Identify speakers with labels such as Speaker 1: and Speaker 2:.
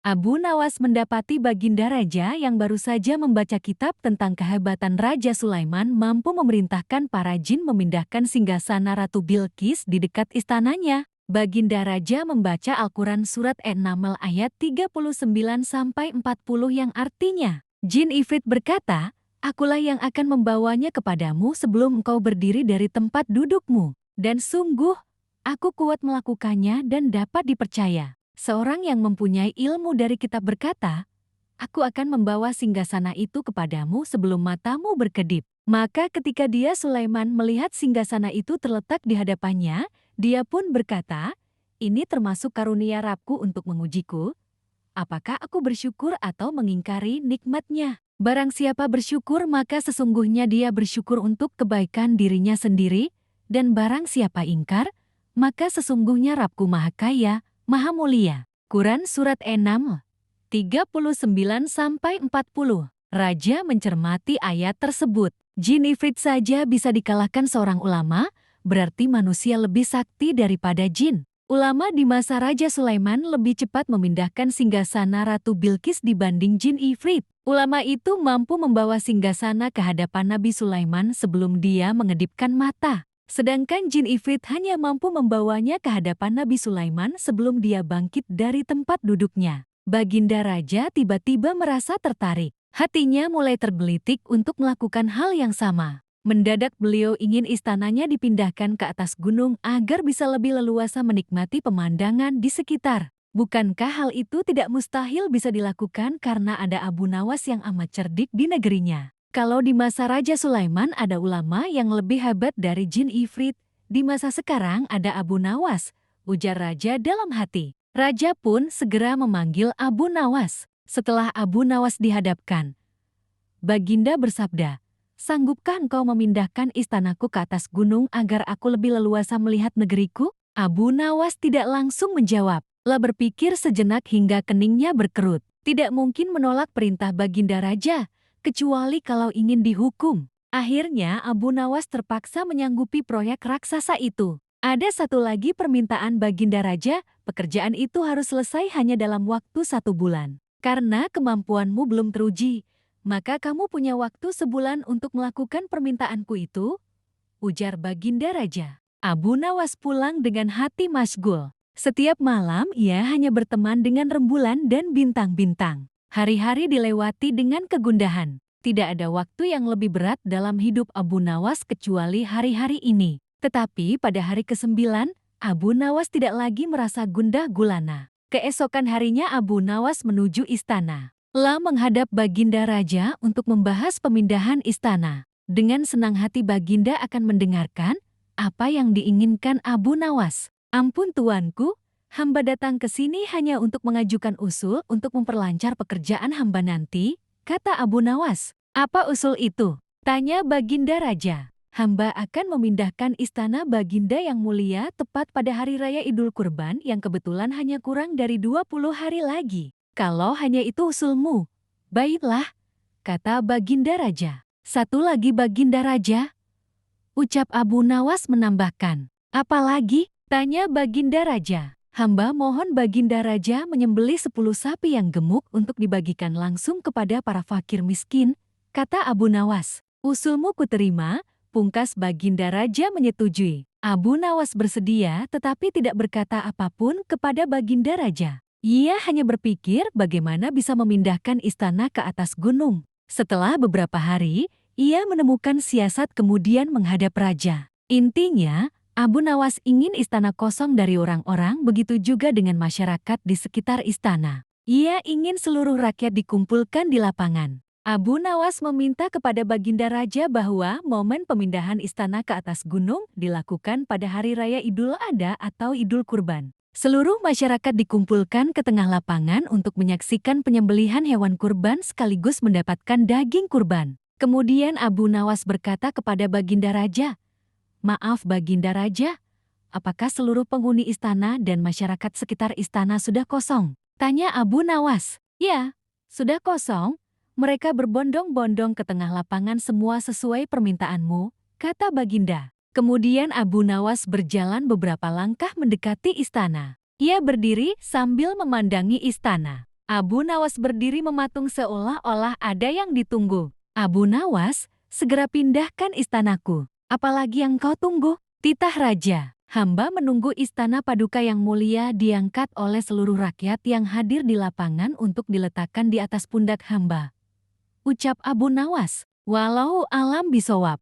Speaker 1: Abu Nawas mendapati Baginda Raja yang baru saja membaca kitab tentang kehebatan Raja Sulaiman mampu memerintahkan para jin memindahkan singgasana Ratu Bilqis di dekat istananya. Baginda Raja membaca Al-Quran Surat An-Naml ayat 39-40 yang artinya, Jin Ifrit berkata, "Akulah yang akan membawanya kepadamu sebelum engkau berdiri dari tempat dudukmu. Dan sungguh, aku kuat melakukannya dan dapat dipercaya." Seorang yang mempunyai ilmu dari kitab berkata, "Aku akan membawa singgasana itu kepadamu sebelum matamu berkedip." Maka ketika dia Sulaiman melihat singgasana itu terletak di hadapannya, dia pun berkata, "Ini termasuk karunia Rabbku untuk mengujiku. Apakah aku bersyukur atau mengingkari nikmatnya? Barang siapa bersyukur maka sesungguhnya dia bersyukur untuk kebaikan dirinya sendiri, dan barang siapa ingkar, maka sesungguhnya Rabbku Maha Kaya, Maha Mulia." Quran Surat An-Naml 39-40. Raja mencermati ayat tersebut. Jin Ifrit saja bisa dikalahkan seorang ulama, berarti manusia lebih sakti daripada jin. Ulama di masa Raja Sulaiman lebih cepat memindahkan singgasana Ratu Bilqis dibanding Jin Ifrit. Ulama itu mampu membawa singgasana ke hadapan Nabi Sulaiman sebelum dia mengedipkan mata. Sedangkan Jin Ifrit hanya mampu membawanya ke hadapan Nabi Sulaiman sebelum dia bangkit dari tempat duduknya. Baginda Raja tiba-tiba merasa tertarik. Hatinya mulai tergelitik untuk melakukan hal yang sama. Mendadak beliau ingin istananya dipindahkan ke atas gunung agar bisa lebih leluasa menikmati pemandangan di sekitar. Bukankah hal itu tidak mustahil bisa dilakukan karena ada Abu Nawas yang amat cerdik di negerinya? Kalau di masa Raja Sulaiman ada ulama yang lebih hebat dari Jin Ifrit, di masa sekarang ada Abu Nawas, ujar Raja dalam hati. Raja pun segera memanggil Abu Nawas. Setelah Abu Nawas dihadapkan, Baginda bersabda, "Sanggupkah engkau memindahkan istanaku ke atas gunung agar aku lebih leluasa melihat negeriku?" Abu Nawas tidak langsung menjawab. Lah berpikir sejenak hingga keningnya berkerut. Tidak mungkin menolak perintah Baginda Raja, kecuali kalau ingin dihukum. Akhirnya Abu Nawas terpaksa menyanggupi proyek raksasa itu. Ada satu lagi permintaan Baginda Raja, pekerjaan itu harus selesai hanya dalam waktu 1 bulan. Karena kemampuanmu belum teruji, maka kamu punya waktu sebulan untuk melakukan permintaanku itu, ujar Baginda Raja. Abu Nawas pulang dengan hati masyghul. Setiap malam ia hanya berteman dengan rembulan dan bintang-bintang. Hari-hari dilewati dengan kegundahan. Tidak ada waktu yang lebih berat dalam hidup Abu Nawas kecuali hari-hari ini. Tetapi pada hari ke-9, Abu Nawas tidak lagi merasa gundah gulana. Keesokan harinya Abu Nawas menuju istana. Lah menghadap Baginda Raja untuk membahas pemindahan istana. Dengan senang hati Baginda akan mendengarkan apa yang diinginkan Abu Nawas. "Ampun tuanku, hamba datang ke sini hanya untuk mengajukan usul untuk memperlancar pekerjaan hamba nanti," kata Abu Nawas. "Apa usul itu?" tanya Baginda Raja. "Hamba akan memindahkan istana Baginda yang mulia tepat pada Hari Raya Idul Kurban yang kebetulan hanya kurang dari 20 hari lagi." "Kalau hanya itu usulmu, baiklah," kata Baginda Raja. "Satu lagi Baginda Raja," ucap Abu Nawas menambahkan. "Apa lagi?" tanya Baginda Raja. "Hamba mohon Baginda Raja menyembelih 10 sapi yang gemuk untuk dibagikan langsung kepada para fakir miskin," kata Abu Nawas. "Usulmu kuterima," pungkas Baginda Raja menyetujui. Abu Nawas bersedia tetapi tidak berkata apapun kepada Baginda Raja. Ia hanya berpikir bagaimana bisa memindahkan istana ke atas gunung. Setelah beberapa hari, ia menemukan siasat kemudian menghadap Raja. Intinya, Abu Nawas ingin istana kosong dari orang-orang, begitu juga dengan masyarakat di sekitar istana. Ia ingin seluruh rakyat dikumpulkan di lapangan. Abu Nawas meminta kepada Baginda Raja bahwa momen pemindahan istana ke atas gunung dilakukan pada Hari Raya Idul Adha atau Idul Kurban. Seluruh masyarakat dikumpulkan ke tengah lapangan untuk menyaksikan penyembelihan hewan kurban sekaligus mendapatkan daging kurban. Kemudian Abu Nawas berkata kepada Baginda Raja, "Maaf Baginda Raja, apakah seluruh penghuni istana dan masyarakat sekitar istana sudah kosong?" tanya Abu Nawas. "Ya, sudah kosong. Mereka berbondong-bondong ke tengah lapangan semua sesuai permintaanmu," kata Baginda. Kemudian Abu Nawas berjalan beberapa langkah mendekati istana. Ia berdiri sambil memandangi istana. Abu Nawas berdiri mematung seolah-olah ada yang ditunggu. Abu Nawas, segera pindahkan istanaku. Apalagi yang kau tunggu? Titah Raja. Hamba menunggu istana paduka yang mulia diangkat oleh seluruh rakyat yang hadir di lapangan untuk diletakkan di atas pundak hamba. Ucap Abu Nawas. Walau alam bisawab.